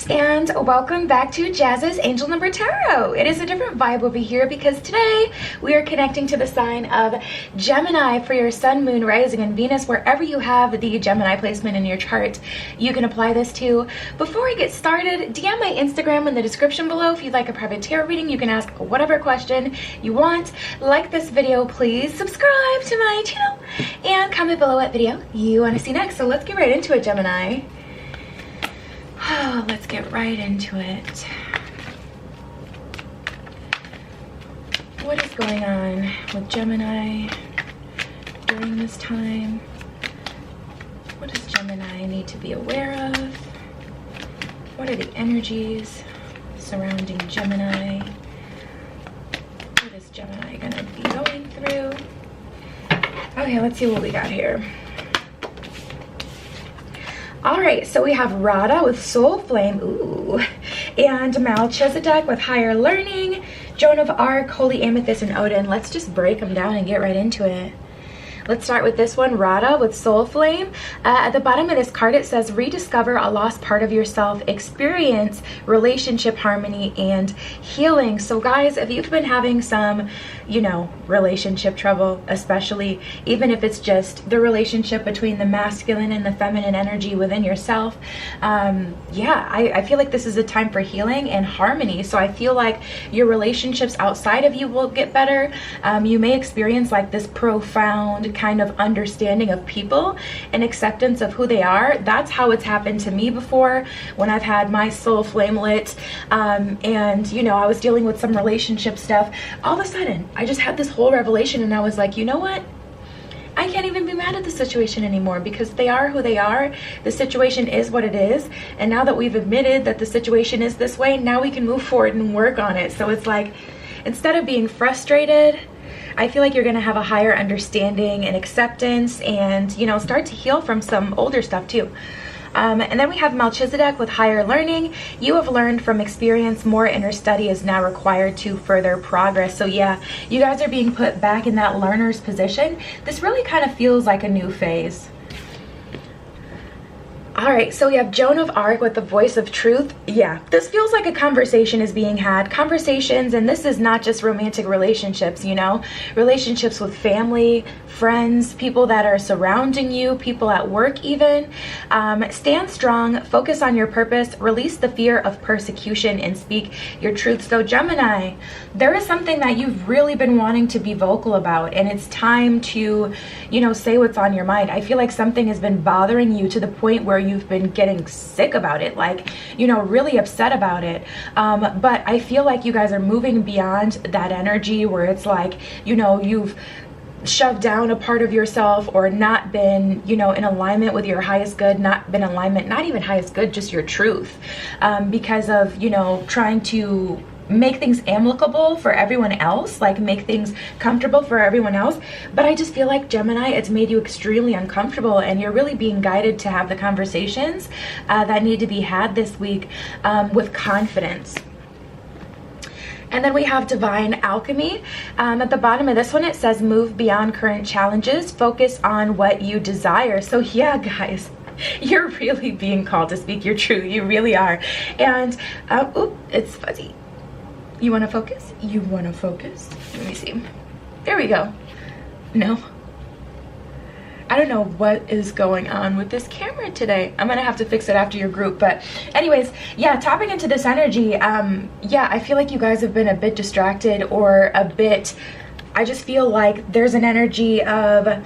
loves, and welcome back to Jazz's Angel Number Tarot. It is a different vibe over here because today we are connecting to the sign of Gemini for your sun, moon, rising, and Venus. Wherever you have the Gemini placement in your chart, you can apply this to. Before we get started, DM my Instagram in the description below if you'd like a private tarot reading. You can ask whatever question you want. Like this video, please. Subscribe to my channel and comment below what video you want to see next. So let's get right into it, Gemini. Oh, let's get right into it. What is going on with Gemini during this time? What does Gemini need to be aware of? What are the energies surrounding Gemini? What is Gemini going to be going through? Okay, let's see what we got here. All right, so we have Radha with Soul Flame, ooh, and Melchizedek with Higher Learning, Joan of Arc, Holy Amethyst, and Odin. Let's just break them down and get right into it. Let's start with this one, Radha with Soul Flame. At the bottom of this card, it says, rediscover a lost part of yourself, experience relationship harmony and healing. So guys, if you've been having some, relationship trouble, especially, even if it's just the relationship between the masculine and the feminine energy within yourself, I feel like this is a time for healing and harmony. So I feel like your relationships outside of you will get better. You may experience like this profound kind of understanding of people and acceptance of who they are. That's how it's happened to me before when I've had my soul flame lit, and I was dealing with some relationship stuff. All of a sudden I just had this whole revelation and I was like, you know what, I can't even be mad at the situation anymore because they are who they are. The situation is what it is, and now that we've admitted that the situation is this way, now we can move forward and work on it. So it's like, instead of being frustrated, I feel like you're going to have a higher understanding and acceptance and, start to heal from some older stuff too. And then we have Melchizedek with Higher Learning. You have learned from experience. More inner study is now required to further progress. So yeah, you guys are being put back in that learner's position. This really kind of feels like a new phase. All right, so we have Joan of Arc with the Voice of Truth. Yeah, this feels like a conversation is being had. Conversations, and this is not just romantic relationships, relationships with family, friends, people that are surrounding you, people at work even. Stand strong, focus on your purpose, release the fear of persecution, and speak your truth. So Gemini, there is something that you've really been wanting to be vocal about, and it's time to, say what's on your mind. I feel like something has been bothering you to the point where you've been getting sick about it, like, really upset about it. But I feel like you guys are moving beyond that energy where it's like, you've shoved down a part of yourself or not been, in alignment with your highest good, not been alignment, not even highest good, just your truth, because of, trying to make things amicable for everyone else, like make things comfortable for everyone else. But I just feel like Gemini, it's made you extremely uncomfortable, and you're really being guided to have the conversations that need to be had this week with confidence. And then we have Divine Alchemy. At the bottom of this one, it says, move beyond current challenges, focus on what you desire. So yeah, guys, you're really being called to speak your truth. You really are. And, it's fuzzy. You want to focus? You want to focus? Let me see. There we go. No. I don't know what is going on with this camera today. I'm gonna have to fix it after your group. But anyways, yeah, tapping into this energy, I feel like you guys have been a bit distracted or a bit, I just feel like there's an energy of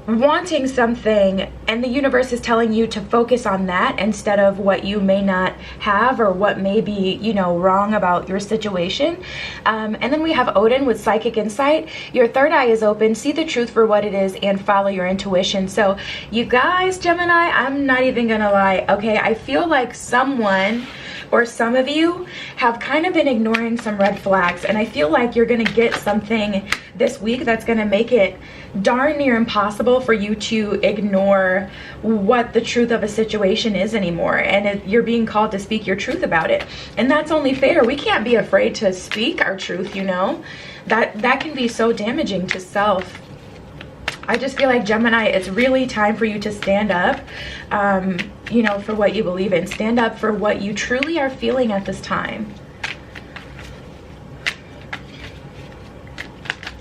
wanting something, and the universe is telling you to focus on that instead of what you may not have or what may be, wrong about your situation. And then we have Odin with Psychic Insight. Your third eye is open, see the truth for what it is, and follow your intuition. So you guys, Gemini, I'm not even gonna lie, okay? I feel like someone or some of you have kind of been ignoring some red flags, and I feel like you're gonna get something this week that's gonna make it darn near impossible for you to ignore what the truth of a situation is anymore, and you're being called to speak your truth about it. And that's only fair. We can't be afraid to speak our truth, that can be so damaging to self. I just feel like, Gemini, it's really time for you to stand up you know, for what you believe in. Stand up for what you truly are feeling at this time.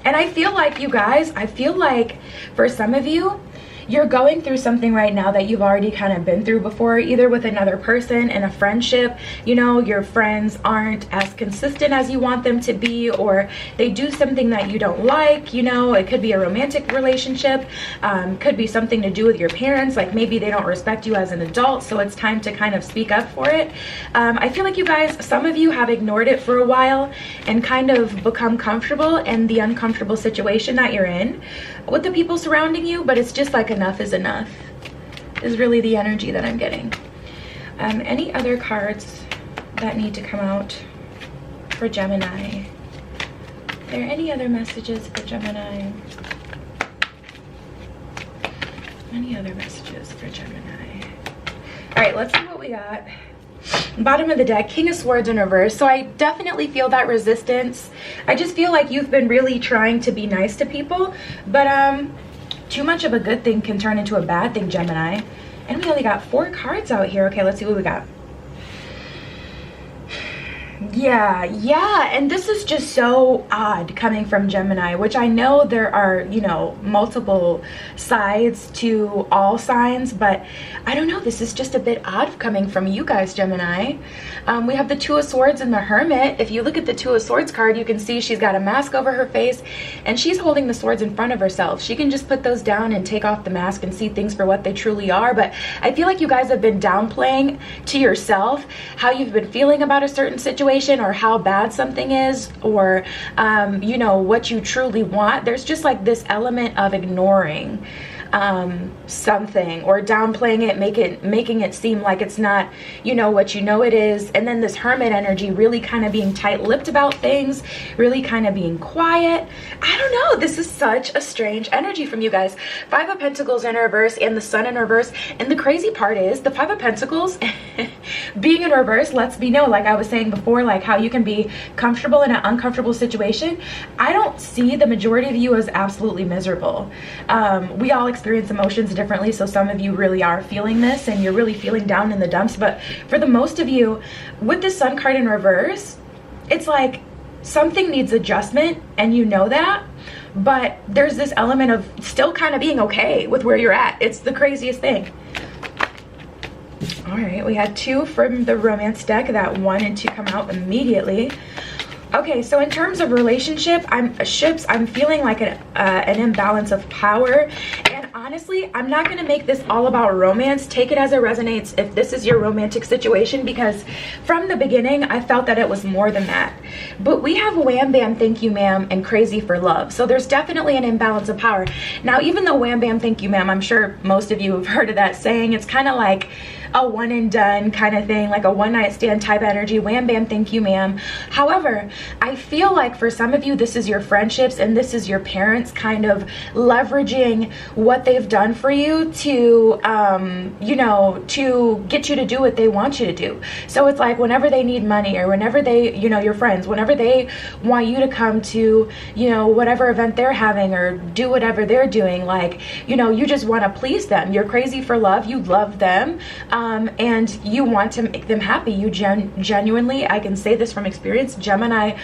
And I feel like, you guys, I feel like for some of you, you're going through something right now that you've already kind of been through before, either with another person in a friendship. You know, your friends aren't as consistent as you want them to be, or they do something that you don't like. You know, it could be a romantic relationship, could be something to do with your parents, like maybe they don't respect you as an adult, so it's time to kind of speak up for it. I feel like, you guys, some of you have ignored it for a while and kind of become comfortable in the uncomfortable situation that you're in with the people surrounding you, but it's just like enough is enough is really the energy that I'm getting. Any other cards that need to come out for Gemini? Are there any other messages for Gemini? Any other messages for Gemini? All right, let's see what we got. Bottom of the deck, King of Swords in reverse. So I definitely feel that resistance. I just feel like you've been really trying to be nice to people, but too much of a good thing can turn into a bad thing, Gemini. And we only got 4 cards out here. Okay, let's see what we got. Yeah, and this is just so odd coming from Gemini, which I know there are, you know, multiple sides to all signs, but I don't know, this is just a bit odd coming from you guys, Gemini. We have the Two of Swords and the Hermit. If you look at the Two of Swords card, you can see she's got a mask over her face and she's holding the swords in front of herself. She can just put those down and take off the mask and see things for what they truly are, but I feel like you guys have been downplaying to yourself how you've been feeling about a certain situation, or how bad something is, or you know, what you truly want. There's just like this element of ignoring something or downplaying it, making it seem like it's not, you know, what you know it is. And then this Hermit energy, really kind of being tight-lipped about things, really kind of being quiet. I don't know, this is such a strange energy from you guys. 5 of Pentacles in reverse and the Sun in reverse. And the crazy part is the 5 of Pentacles being in reverse lets me know, like I was saying before, like how you can be comfortable in an uncomfortable situation. I don't see the majority of you as absolutely miserable. We all experience emotions differently, so some of you really are feeling this and you're really feeling down in the dumps, but for the most of you, with the Sun card in reverse, it's like something needs adjustment and you know that, but there's this element of still kind of being okay with where you're at. It's the craziest thing. All right, we had 2 from the romance deck. That 1 and 2 come out immediately. Okay, so in terms of relationship, I'm feeling like an imbalance of power. And honestly, I'm not going to make this all about romance. Take it as it resonates if this is your romantic situation, because from the beginning, I felt that it was more than that. But we have Wham Bam Thank You Ma'am and Crazy for Love. So there's definitely an imbalance of power. Now, even though Wham Bam Thank You Ma'am, I'm sure most of you have heard of that saying. It's kind of like a one and done kind of thing, like a one night stand type energy. Wham Bam Thank You Ma'am. However, I feel like for some of you, this is your friendships and this is your parents kind of leveraging what they've done for you to, you know, to get you to do what they want you to do. So it's like whenever they need money, or whenever they, you know, your friends, whenever they want you to come to, you know, whatever event they're having or do whatever they're doing, like, you know, you just want to please them. You're crazy for love. You love them. And you want to make them happy. You genuinely, I can say this from experience, Gemini,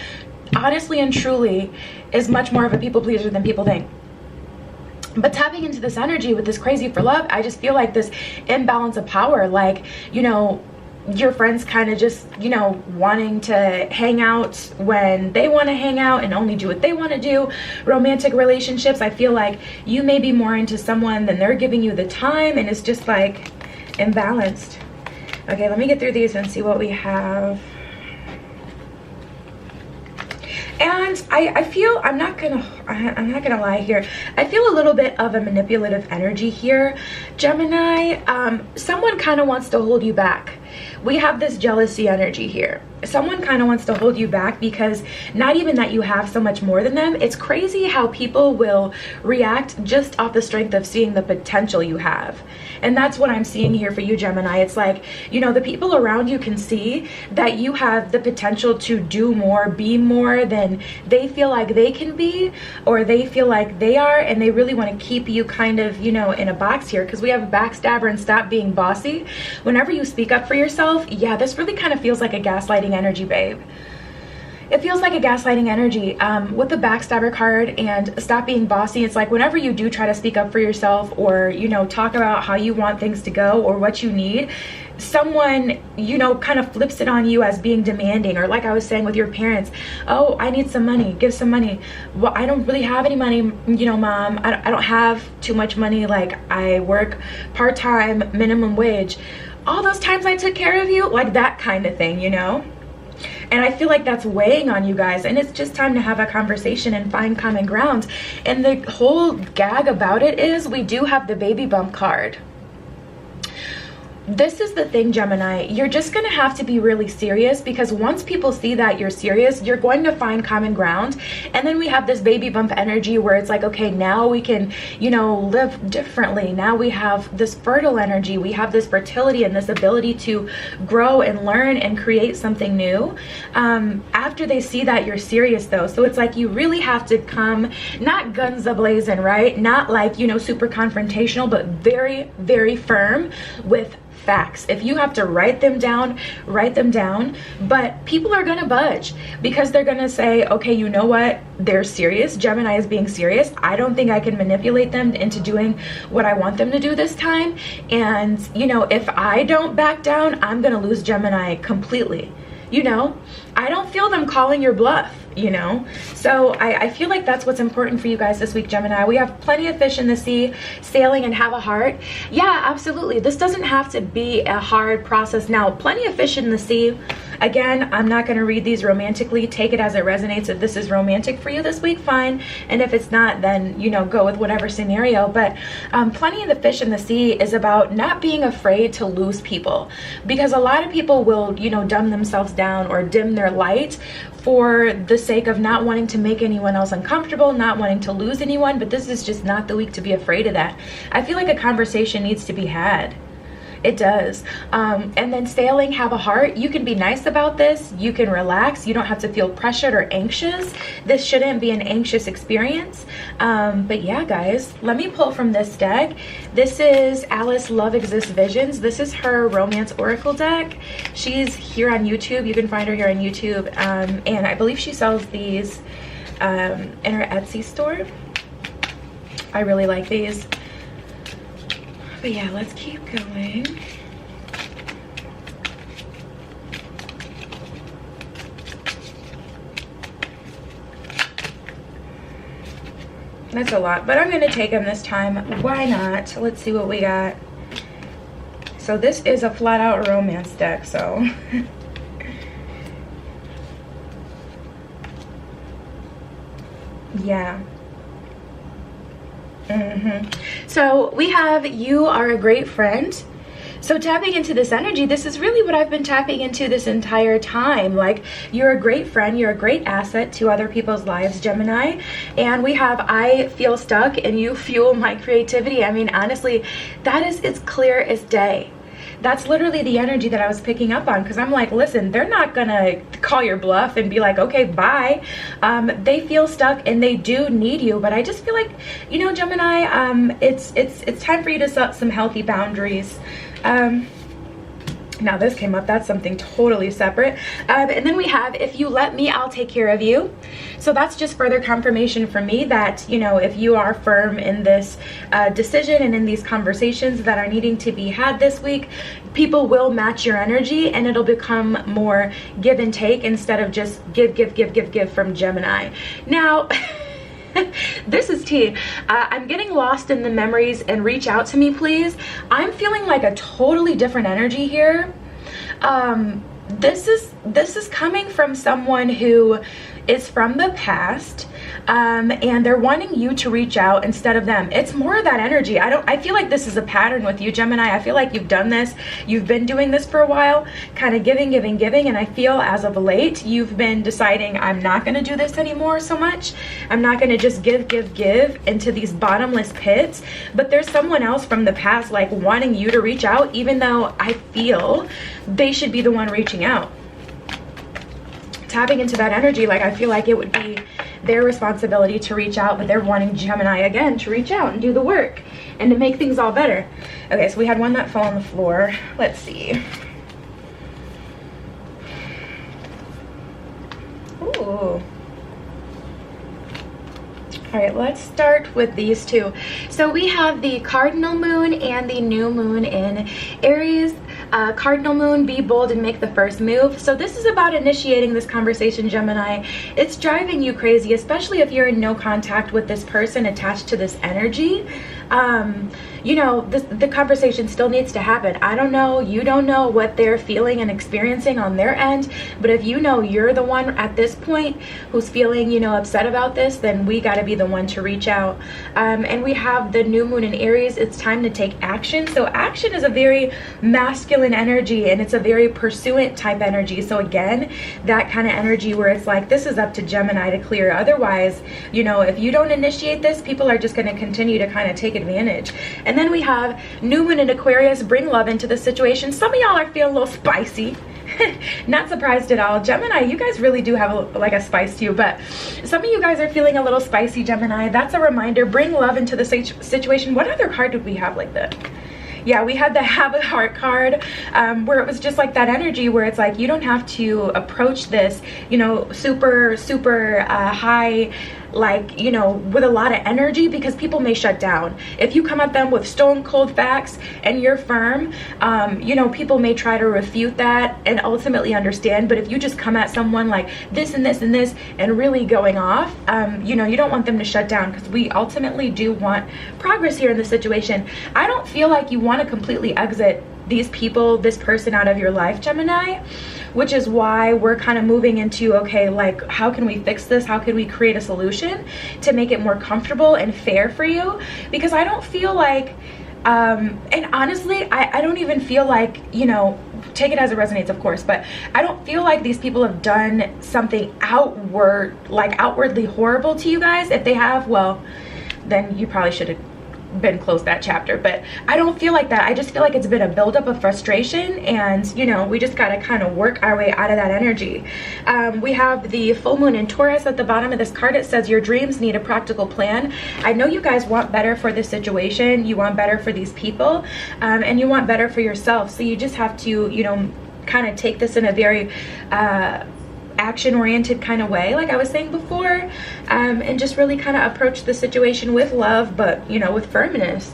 honestly and truly, is much more of a people pleaser than people think. But tapping into this energy with this crazy for love, I just feel like this imbalance of power, like, you know, your friends kind of just, you know, wanting to hang out when they want to hang out and only do what they want to do. Romantic relationships, I feel like you may be more into someone than they're giving you the time, and it's just like imbalanced. Okay, let me get through these and see what we have. And I feel, I'm not gonna lie here, I feel a little bit of a manipulative energy here, Gemini. Someone kind of wants to hold you back. we have this jealousy energy here. Someone kind of wants to hold you back because not even that you have so much more than them. It's crazy how people will react just off the strength of seeing the potential you have. And that's what I'm seeing here for you, Gemini. It's like, you know, the people around you can see that you have the potential to do more, be more than they feel like they can be, or they feel like they are, and they really want to keep you kind of, you know, in a box here, because we have a backstabber and stop being bossy. Whenever you speak up for yourself, yeah, this really kind of feels like a gaslighting energy, babe. It feels like a gaslighting energy with the backstabber card and stop being bossy. It's like whenever you do try to speak up for yourself, or, you know, talk about how you want things to go or what you need, someone, you know, kind of flips it on you as being demanding. Or like I was saying with your parents, oh, I need some money, give some money. Well, I don't really have any money, you know, mom. I don't have too much money. Like, I work part-time, minimum wage. All those times I took care of you, like that kind of thing, you know? And I feel like that's weighing on you guys, and it's just time to have a conversation and find common ground. And the whole gag about it is we do have the baby bump card. This is the thing, Gemini, you're just going to have to be really serious, because once people see that you're serious, you're going to find common ground. And then we have this baby bump energy where it's like, okay, now we can, you know, live differently. Now we have this fertile energy. We have this fertility and this ability to grow and learn and create something new. After they see that you're serious, though. So it's like you really have to come, not guns a-blazing, right? Not like, you know, super confrontational, but very, very firm with facts. If you have to write them down, write them down. But people are gonna budge, because they're gonna say, okay, you know what, they're serious. Gemini is being serious. I don't think I can manipulate them into doing what I want them to do this time. And, you know, if I don't back down, I'm gonna lose Gemini completely. You know, I don't feel them calling your bluff, you know. So I feel like that's what's important for you guys this week, Gemini. We have plenty of fish in the sea, sailing and have a heart. Yeah, absolutely. This doesn't have to be a hard process. Now, plenty of fish in the sea. Again, I'm not going to read these romantically. Take it as it resonates. If this is romantic for you this week, fine. And if it's not, then, you know, go with whatever scenario. But plenty of the fish in the sea is about not being afraid to lose people, because a lot of people will, you know, dumb themselves down or dim their light for the sake of not wanting to make anyone else uncomfortable, not wanting to lose anyone. But this is just not the week to be afraid of that. I feel like a conversation needs to be had. It does. And then sailing, have a heart. You can be nice about this. You can relax. You don't have to feel pressured or anxious. This shouldn't be an anxious experience. But yeah, guys, let me pull from this deck. This is Alice Love Exists Visions. This is her romance oracle deck. She's here on YouTube. You can find her here on YouTube. And I believe she sells these in her Etsy store. I really like these. But yeah, let's keep going. That's a lot, but I'm going to take them this time. Why not? Let's see what we got. So this is a flat out romance deck, so. Yeah. So we have, you are a great friend. So tapping into this energy, this is really what I've been tapping into this entire time. Like, you're a great friend, you're a great asset to other people's lives, Gemini. And we have, I feel stuck and you fuel my creativity. I mean, honestly, that is, it's clear as day. That's literally the energy that I was picking up on, because I'm like, listen, they're not gonna call your bluff and be like, okay, bye. They feel stuck and they do need you, but I just feel like, you know, Gemini, it's time for you to set some healthy boundaries. Now this came up, that's something totally separate. And then we have, if you let me, I'll take care of you. So that's just further confirmation for me that, you know, if you are firm in this decision and in these conversations that are needing to be had this week, people will match your energy and it'll become more give and take instead of just give from Gemini. Now, this is tea. I'm getting lost in the memories, and reach out to me, please. I'm feeling like a totally different energy here. This is coming from someone who is from the past. and they're wanting you to reach out instead of them. It's more of that energy. I feel like this is a pattern with you, Gemini. I feel like you've done this. You've been doing this for a while, kind of giving, and I feel as of late, you've been deciding, I'm not going to do this anymore so much. I'm not going to just give into these bottomless pits. But there's someone else from the past like wanting you to reach out, even though I feel they should be the one reaching out. Tapping into that energy, like I feel like it would be their responsibility to reach out, but they're wanting Gemini again to reach out and do the work and to make things all better. Okay, so we had one that fell on the floor. Let's see. Ooh. All right, let's start with these two. So we have the cardinal moon and the new moon in Aries. Cardinal moon, be bold and make the first move. So this is about initiating this conversation, Gemini. It's driving you crazy, especially if you're in no contact with this person attached to this energy. You know, the conversation still needs to happen. I don't know, you don't know what they're feeling and experiencing on their end, but if you know you're the one at this point who's feeling, you know, upset about this, then we got to be the one to reach out. And we have the new moon in Aries. It's time to take action. So action is a very masculine energy, and it's a very pursuant type energy. So again, that kind of energy where it's like, this is up to Gemini to clear. Otherwise, you know, if you don't initiate this, people are just going to continue to kind of take advantage. And then we have new moon in Aquarius, bring love into the situation. Some of y'all are feeling a little spicy. Not surprised at all. Gemini, you guys really do have like a spice to you, but some of you guys are feeling a little spicy, Gemini. That's a reminder. Bring love into the situation. What other card did we have like that? Yeah, we had the have a heart card, where it was just like that energy where it's like, you don't have to approach this, you know, super high, like, you know, with a lot of energy, because people may shut down. If you come at them with stone cold facts and you're firm, you know, people may try to refute that and ultimately understand. But if you just come at someone like this and this and this and really going off, you know, you don't want them to shut down, because we ultimately do want progress here in the situation. I don't feel like you want to completely exit these people, this person out of your life, Gemini, which is why we're kind of moving into, okay, like, how can we fix this? How can we create a solution to make it more comfortable and fair for you? Because I don't feel like, and honestly, I don't even feel like, you know, take it as it resonates, of course, but I don't feel like these people have done something outwardly horrible to you guys. If they have, well, then you probably should have been closed that chapter. But I don't feel like that. I just feel like it's been a buildup of frustration, and you know, we just got to kind of work our way out of that energy. We have the full moon in Taurus at the bottom of this card. It says your dreams need a practical plan. I know you guys want better for this situation, you want better for these people, and you want better for yourself. So you just have to, you know, kind of take this in a very action-oriented kind of way, like I was saying before, and just really kind of approach the situation with love, but you know, with firmness.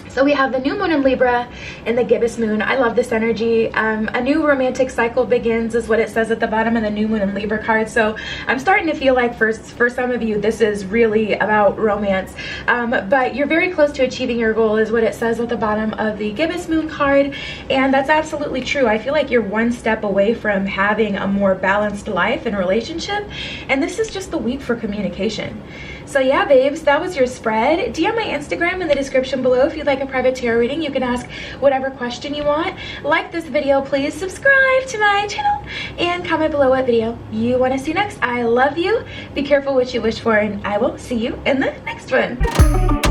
So we have the new moon in Libra and the gibbous moon. I love this energy. A new romantic cycle begins is what it says at the bottom of the new moon in Libra card. So I'm starting to feel like for some of you, this is really about romance. But you're very close to achieving your goal is what it says at the bottom of the gibbous moon card. And that's absolutely true. I feel like you're one step away from having a more balanced life and relationship. And this is just the week for communication. So yeah, babes, that was your spread. DM my Instagram in the description below if you'd like a private tarot reading. You can ask whatever question you want. Like this video, please subscribe to my channel, and comment below what video you want to see next. I love you. Be careful what you wish for, and I will see you in the next one.